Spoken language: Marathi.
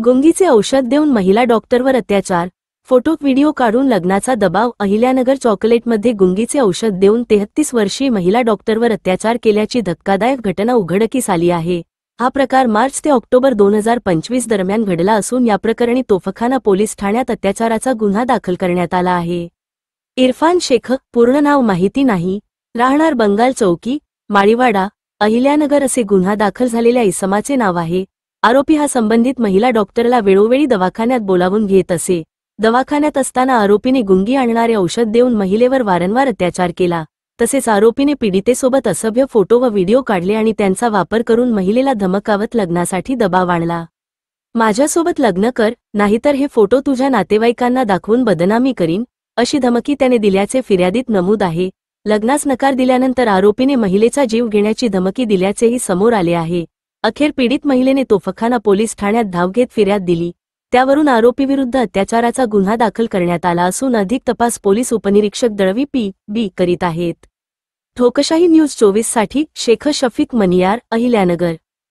गुंगीचे औषध देऊन महिला डॉक्टरवर अत्याचार, फोटो व्हिडिओ काढून लग्नाचा दबाव. अहिल्यानगर चॉकलेटमध्ये गुंगीचे औषध देऊन 33 वर्षीय महिला डॉक्टरवर अत्याचार केल्याची धक्कादायक घटना उघडकीस आली आहे. हा प्रकार मार्च ते ऑक्टोबर 2025 दरम्यान घडला असून या प्रकरणी तोफखाना पोलीस ठाण्यात अत्याचाराचा गुन्हा दाखल करण्यात आला आहे. इरफान शेख, पूर्ण नाव माहिती नाही, राहणार बंगाल चौकी, माळीवाडा, अहिल्यानगर असे गुन्हा दाखल झालेल्या इसमाचे नाव आहे. आरोपी हा संबंधित महिला डॉक्टरला वेळोवेळी दवाखान्यात बोलावून घेत असे. दवाखान्यात असताना आरोपीने गुंगी आणणारे औषध देऊन महिलेवर वारंवार अत्याचार केला. तसेच आरोपीने पीडितेसोबत असभ्य फोटो व व्हिडिओ काढले आणि त्यांचा वापर करून महिलेला धमकावत लग्नासाठी दबाव आणला. माझ्यासोबत लग्न कर, नाहीतर हे फोटो तुझ्या नातेवाईकांना दाखवून बदनामी करीन, अशी धमकी त्याने दिल्याचे फिर्यादीत नमूद आहे. लग्नास नकार दिल्यानंतर आरोपीने महिलेचा जीव घेण्याची धमकी दिल्याचेही समोर आले आहे. अखेर पीडित महिलेने तोफखाना पोलीस ठाण्यात धाव घेत फिर्याद दिली. त्यावरून आरोपीविरुद्ध अत्याचाराचा गुन्हा दाखल करण्यात आला असून अधिक तपास पोलीस उपनिरीक्षक दळवी पी.बी. करीत आहेत. ठोकशाही न्यूज 24 साठी शेख शफीक मनियार, अहिल्यानगर.